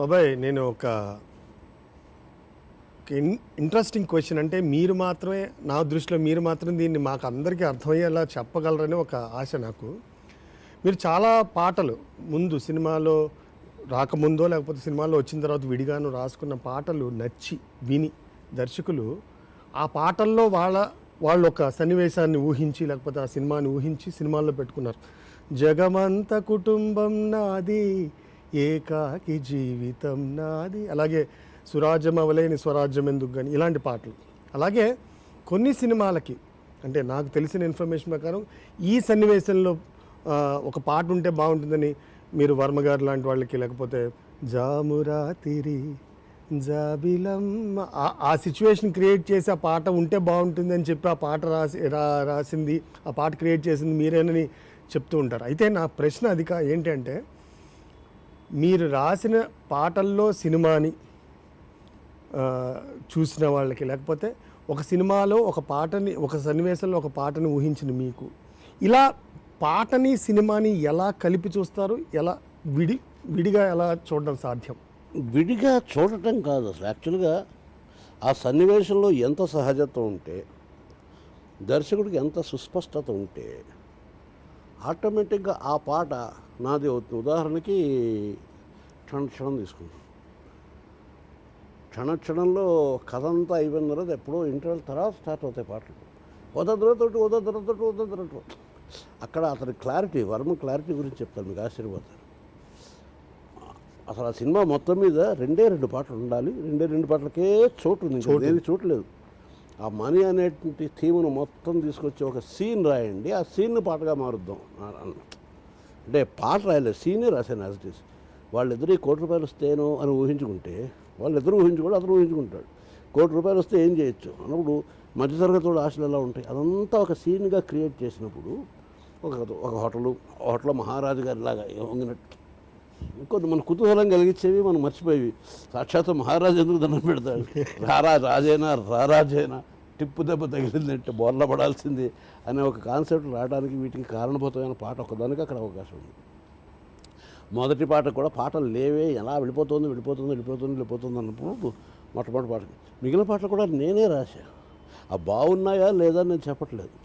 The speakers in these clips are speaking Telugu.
బాబాయ్ నేను ఒక ఇంట్రెస్టింగ్ క్వశ్చన్, అంటే మీరు మాత్రమే, నా దృష్టిలో మీరు మాత్రం దీన్ని మాకు అందరికీ అర్థమయ్యేలా చెప్పగలరని ఒక ఆశ నాకు. మీరు చాలా పాటలు ముందు సినిమాలో రాకముందో లేకపోతే సినిమాలో వచ్చిన తర్వాత విడిగాను రాసుకున్న పాటలు నచ్చి విని దర్శకులు ఆ పాటల్లో వాళ్ళు ఒక సన్నివేశాన్ని ఊహించి లేకపోతే ఆ సినిమాని ఊహించి సినిమాల్లో పెట్టుకున్నారు. జగమంత కుటుంబం నాది, ఏకాకి జీవితం నాది, అలాగే సురాజ్యం అవలేని స్వరాజ్యం ఎందుకు కానీ ఇలాంటి పాటలు. అలాగే కొన్ని సినిమాలకి, అంటే నాకు తెలిసిన ఇన్ఫర్మేషన్ ప్రకారం ఈ సన్నివేశంలో ఒక పాట ఉంటే బాగుంటుందని మీరు వర్మ గారు లాంటి వాళ్ళకి, లేకపోతే జామురాతిరి జాబిలమ్మ ఆ సిచ్యువేషన్ క్రియేట్ చేసి ఆ పాట ఉంటే బాగుంటుంది అని చెప్పి ఆ పాట రాసింది, ఆ పాట క్రియేట్ చేసింది మీరేనని చెప్తూ ఉంటారు. అయితే నా ప్రశ్న అది ఏంటంటే, మీరు రాసిన పాటల్లో సినిమాని చూసిన వాళ్ళకి, లేకపోతే ఒక సినిమాలో ఒక పాటని, ఒక సన్నివేశంలో ఒక పాటని ఊహించిన మీకు, ఇలా పాటని సినిమాని ఎలా కలిపి చూస్తారు? ఎలా విడిగా ఎలా చూడడం సాధ్యం? విడిగా చూడటం కాదు అసలు. యాక్చువల్గా ఆ సన్నివేశంలో ఎంత సహజత్వం ఉంటే, దర్శకుడికి ఎంత సుస్పష్టత ఉంటే ఆటోమేటిక్గా ఆ పాట నాది అవుతుంది. ఉదాహరణకి క్షణం తీసుకుంటాం. క్షణంలో కథ అంతా అయిపోయిన తర్వాత ఎప్పుడో ఇంటర్వెల్ తర్వాత స్టార్ట్ అవుతాయి పాటలు. వదద్రతోటి అక్కడ అతని క్లారిటీ, వర్మ క్లారిటీ గురించి చెప్తాను, మీకు ఆశ్చర్యపోతారు. అసలు ఆ సినిమా మొత్తం మీద రెండు పాటలు ఉండాలి, రెండు పాటలకే చోటు ఉంది, దేనికి చోటు లేదు. ఆ మనీ అనేటువంటి థీమ్ను మొత్తం తీసుకొచ్చి ఒక సీన్ రాయండి, ఆ సీన్ని పాటగా మారుద్దాం అంటే పాట రాయలేదు, సీనే రాశాను యాజ్ ఇట్ ఈస్. వాళ్ళిద్దరు ₹1,00,00,000 వస్తేనో అని ఊహించుకుంటే, వాళ్ళిద్దరూ ఊహించుకోడు, అతను ఊహించుకుంటాడు. ₹1,00,00,000 వస్తే ఏం చేయొచ్చు అన్నప్పుడు మధ్యతరగతి ఆశలు ఎలా ఉంటాయి, అదంతా ఒక సీన్గా క్రియేట్ చేసినప్పుడు ఒక హోటల్లో మహారాజు గారి లాగా వంగినట్టు ఇంకొంత మన కుతూహలం కలిగించేవి మనం మర్చిపోయేవి. సాక్షాత్తు మహారాజు ఎందుకు దండం పెడతాడు, రారాజైనా టిప్పు దెబ్బ తగిలిందంటే బోర్ల పడాల్సింది అనే ఒక కాన్సెప్ట్ రావడానికి వీటికి కారణభూతమైన పాట ఒకదానికి అక్కడ అవకాశం ఉంది. మొదటి పాట కూడా పాటలు లేవే, ఎలా వెళ్ళిపోతుంది అన్నప్పుడు మొట్టమొదటి పాట. మిగిలిన పాటలు కూడా నేనే రాశా. ఆ బాగున్నాయా లేదా నేను చెప్పట్లేదు,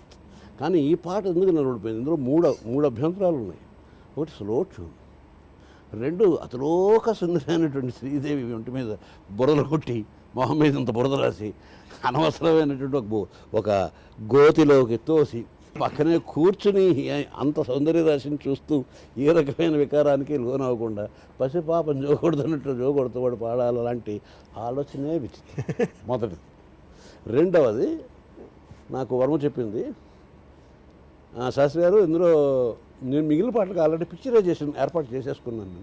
కానీ ఈ పాట ఎందుకు నిలబడిపోయింది, ఇందులో మూడు అభ్యంతరాలు ఉన్నాయి. ఒకటి స్లో ట్యూన్, 2 అతలోక సుందరైనటువంటి శ్రీదేవి ఒంటి మీద బురదలు కొట్టి మొహం మీద ఇంత బురద రాసి అనవసరమైనటువంటి ఒక గోతిలోకి తోసి పక్కనే కూర్చుని అంత సౌందర్య రాశిని చూస్తూ ఏ రకమైన వికారానికి లోనవ్వకుండా పసిపాపం జోగొడుతున్నట్టు జోగొడుతూ వాడు పాడాలి, అలాంటి ఆలోచనే విచిత్రం మొదటిది. రెండవది నాకు వర్మ చెప్పింది, శాస్త్రి గారు ఇందులో నేను మిగిలిన పాటలకు ఆల్రెడీ పిక్చరైజేషన్ ఏర్పాటు చేసేసుకున్నాను.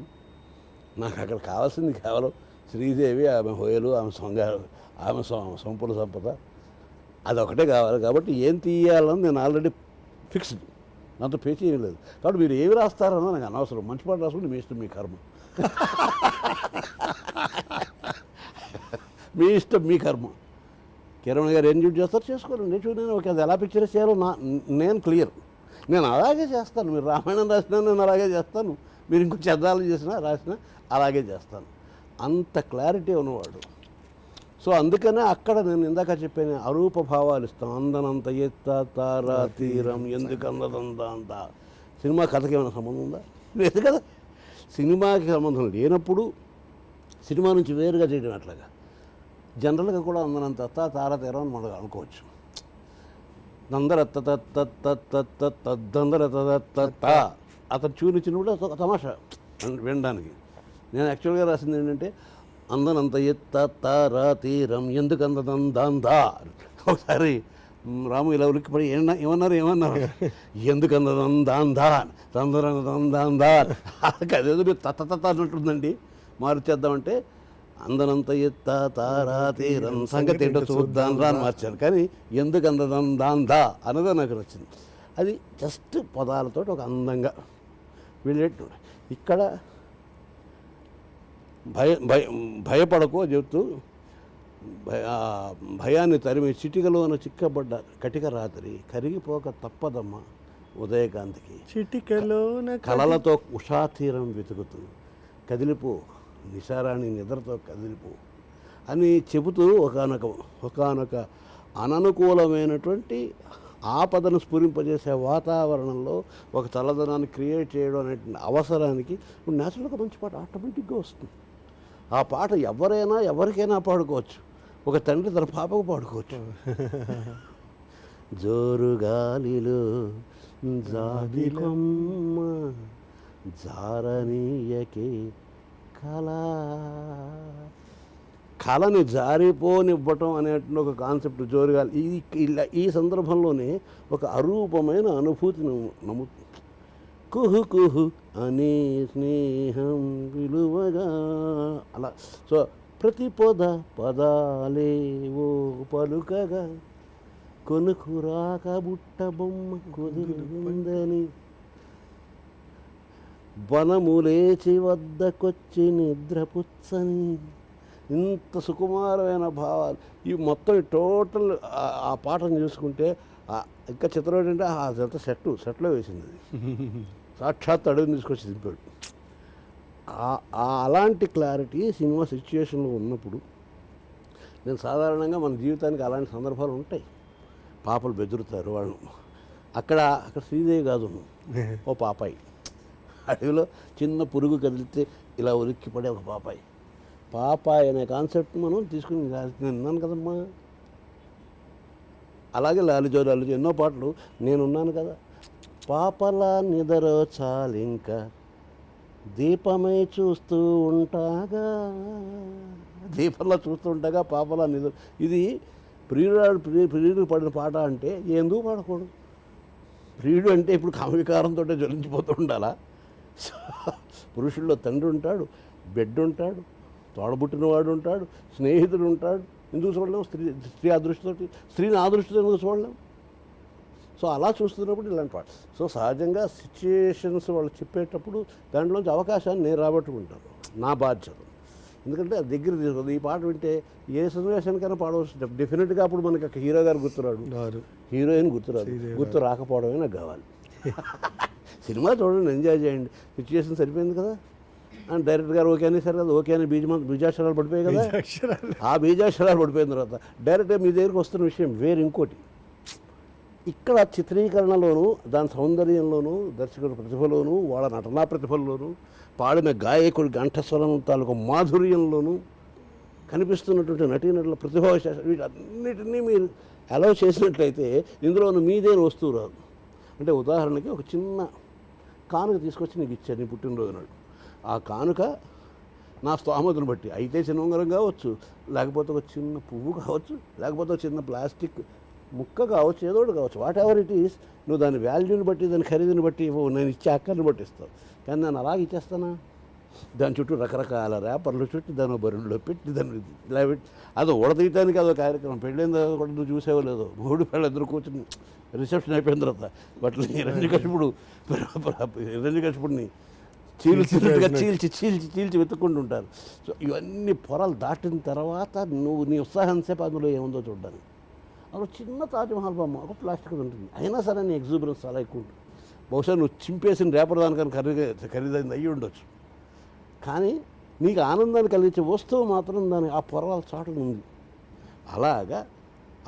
నాకు అక్కడ కావాల్సింది కేవలం శ్రీదేవి, ఆమె హోయలు, ఆమె సంపూర్ణ సంపద, అదొకటే కావాలి. కాబట్టి ఏం తీయాలని నేను ఆల్రెడీ ఫిక్స్డ్, నాతో పే చేయలేదు. కాబట్టి మీరు ఏమి రాస్తారన్నా నాకు అనవసరం, మంచి పాట రాసుకుంటే మీ ఇష్టం, మీ కర్మ, మీ ఇష్టం, మీ కర్మ. కిరణ్ గారు ఏం డ్యూటీ చేస్తారు చేసుకోండి, నేను ఓకే, అది ఎలా పిక్చరైజ్ చేయాలో నేను క్లియర్, నేను అలాగే చేస్తాను. మీరు రామాయణం రాసినా నేను అలాగే చేస్తాను, మీరు ఇంకో చెద్దాలు చేసినా రాసినా అలాగే చేస్తాను. అంత క్లారిటీ ఉన్నవాడు. సో అందుకనే అక్కడ నేను ఇందాక చెప్పాను, అరూప భావాలు ఇస్తాం. అందనంత ఎత్త తారా తీరం ఎందుకు అందదంత. సినిమా కథకి ఏమైనా సంబంధం ఉందా? లేదు కదా. సినిమాకి సంబంధం లేనప్పుడు సినిమా నుంచి వేరుగా చేయడం అట్లాగా. జనరల్గా కూడా అందనంత తారా తీరం అని మనం అనుకోవచ్చు. అతను చూనిచ్చినప్పుడు ఒక తమాషా వినడానికి. నేను యాక్చువల్గా రాసింది ఏంటంటే, అందనంత ఎత్త తారా తీరం ఎందుకు అందదందా. ఒకసారి రాము ఇలా ఉలిక్కిపడి ఏమన్నారు ఎందుకు అందదందా తందరందా, అదేదో మీరు తత్త అన్నట్టుందండి, మార్చేద్దామంటే అందనంత ఎత్త తారా తీరం సంగతి ఏంటో చూద్దాం రా అని మార్చాను. కానీ ఎందుకు అందదందా అన్నదే నాకు నచ్చింది. అది జస్ట్ పదాలతో ఒక అందంగా వెళ్ళేట్టు. ఇక్కడ భయపడకో చెబుతూ భయాన్ని తరిమి చిటికలోన చిక్కబడ్డ కటిక రాత్రి కరిగిపోక తప్పదమ్మ ఉదయకాంతికి, చిటికలోన కళలతో ఉషాతీరం వెతుకుతూ కదిలిపో నిశారాణి నిద్రతో కదిలిపో అని చెబుతూ ఒకానొక అననుకూలమైనటువంటి ఆపదను స్ఫురింపజేసే వాతావరణంలో ఒక చల్లదనాన్ని క్రియేట్ చేయడం అనేటువంటి అవసరానికి ఇప్పుడు న్యాచురల్గా మంచి పాట ఆటోమేటిక్గా వస్తుంది. ఆ పాట ఎవరికైనా పాడుకోవచ్చు. ఒక తండ్రి తన పాపకు పాడుకోవచ్చు. జోరు గాలిలో జాబిలమ్మ జారనీయకే కళని జారిపోనివ్వటం అనేటువంటి ఒక కాన్సెప్ట్ జోరుగాలి. ఈ సందర్భంలోనే ఒక అరూపమైన అనుభూతిని కుహు కుహు అనే స్నేహం విలువగా అలా. సో ప్రతి పదాలేవో పలుకగా కొనుకురాక బుట్ట బొమ్మ కుదిరిందని వనములేచి వద్దకొచ్చి నిద్రపుచ్చని ఇంత సుకుమారమైన భావాలు. ఈ మొత్తం టోటల్ ఆ పాటను చూసుకుంటే ఇంకా చిత్రం ఏంటంటే అదంతా సెట్లో వేసింది. అది సాక్షాత్ అడుగుని తీసుకొచ్చి దింపాడు. అలాంటి క్లారిటీ సినిమా సిచ్యుయేషన్లో ఉన్నప్పుడు నేను సాధారణంగా మన జీవితానికి అలాంటి సందర్భాలు ఉంటాయి. పాపలు బెదురుతారు వాళ్ళు. అక్కడ శ్రీదేవి కాదు, ఓ పాపాయి. అడవిలో చిన్న పురుగు కదిలితే ఇలా ఉలిక్కి పడే ఒక పాపాయి అనే కాన్సెప్ట్ మనం తీసుకుని నేను విన్నాను కదమ్మా. అలాగే లాలిజో ఎన్నో పాటలు నేనున్నాను కదా. పాపలా నిదరో చాలింకా దీపమై చూస్తూ ఉంటాగా, దీపంలో చూస్తూ ఉంటాగా పాపలా నిద్ర. ఇది ప్రియుడు పడిన పాట అంటే ఎందుకు పాడకూడదు? ప్రియుడు అంటే ఇప్పుడు కామవికారంతో జ్వలించిపోతూ ఉండాలా? పురుషుల్లో తండ్రి ఉంటాడు, బిడ్డ ఉంటాడు, తోడబుట్టినవాడు ఉంటాడు, స్నేహితుడు ఉంటాడు. ఎందుకు చూడలేము? స్త్రీ అదృష్టితోటి, స్త్రీని ఆదృష్టితో ఎందుకు చూడలేము? సో అలా చూస్తున్నప్పుడు ఇలాంటి పాట. సో సహజంగా సిచ్యుయేషన్స్ వాళ్ళు చెప్పేటప్పుడు దాంట్లోంచి అవకాశాన్ని నేను రాబట్టుకుంటాను, నా బాధ్యత. ఎందుకంటే అది దగ్గర తీసుకోదు. ఈ పాట వింటే ఏ సన్నివేశానికైనా పాడవచ్చు. డెఫినెట్గా అప్పుడు మనకి ఒక హీరో గారు గుర్తురాడు, హీరోయిన్ గుర్తురాదు. గుర్తు రాకపోవడమే నాకు కావాలి. సినిమా చూడండి, ఎంజాయ్ చేయండి. సిచ్యుయేషన్ సరిపోయింది కదా అని డైరెక్టర్ గారు ఓకే అనేసారు కదా. ఓకే అని బీజాక్షరాలు పడిపోయాయి కదా. ఆ బీజాక్షరాలు పడిపోయిన తర్వాత డైరెక్ట్గా మీ దగ్గరికి వస్తున్న విషయం వేరు ఇంకోటి. ఇక్కడ చిత్రీకరణలోనూ దాని సౌందర్యంలోనూ దర్శకుడి ప్రతిభలోనూ వాళ్ళ నటనా ప్రతిభల్లోనూ పాడిన గాయకుడి కంఠస్వరం తాలూకు మాధుర్యంలోనూ కనిపిస్తున్నటువంటి నటీనటుల ప్రతిభా విశేషాలు వీటన్నిటినీ మీరు అలౌ చేసినట్లయితే ఇందులోనూ మీదేని వస్తువు రాదు. అంటే ఉదాహరణకి ఒక చిన్న కానుక తీసుకొచ్చి నీకు ఇచ్చాను నీ పుట్టినరోజు నాడు. ఆ కానుక నా స్తోమతను బట్టి అయితే చిన్న ఉంగరం కావచ్చు, లేకపోతే ఒక చిన్న పువ్వు కావచ్చు, లేకపోతే ఒక చిన్న ప్లాస్టిక్ ముక్క కావచ్చు, ఏదో ఒకటి కావచ్చు. వాట్ ఎవర్ ఇట్ ఈస్, నువ్వు దాని వాల్యూని బట్టి, దాని ఖరీదుని బట్టి నేను ఇచ్చే అక్కర్ని బట్టి ఇస్తావు. కానీ నేను అలాగే ఇచ్చేస్తానా? దాని చుట్టూ రకరకాల ర్యాపర్లు చుట్టి దాని బరువులో పెట్టి దాన్ని ఇలా పెట్టి అదో ఉడతీయటానికి అదో కార్యక్రమం. పెళ్ళైన తర్వాత కూడా నువ్వు చూసేవో లేదో, మూడు పెళ్ళిద్దరు కూర్చుని రిసెప్షన్ అయిపోయిన తర్వాత బట్లు హిరణ్యకశిపుడిని చీల్చినట్టుగా చీల్చి వెతుక్కుంటుంటారు. సో ఇవన్నీ పొరలు దాటిన తర్వాత నువ్వు నీ ఉత్సాహం సేపు అందులో ఏముందో చూడడానికి. అక్కడ చిన్న తాజ్మహల్ బొమ్మ ఒక ప్లాస్టిక్ ఉంటుంది, అయినా సరే నీ ఎగ్జూబరెన్స్ చాలా ఎక్కువ ఉంటుంది. బహుశా నువ్వు చింపేసిన రేపటి దానికని ఖరీదైంది అయ్యి ఉండొచ్చు. కానీ నీకు ఆనందాన్ని కలిగించే వస్తువు మాత్రం దాని ఆ పొరల చాటు ఉంది. అలాగా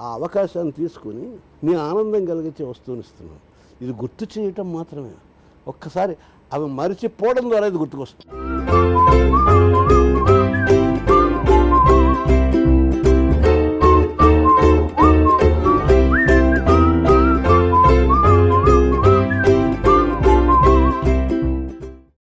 ఆ అవకాశాన్ని తీసుకుని నీ ఆనందం కలిగించే వస్తువుని ఇస్తున్నాను. ఇది గుర్తు చేయటం మాత్రమే. ఒక్కసారి అవి మరిచిపోవడం ద్వారా ఇది గుర్తుకొస్తుంది.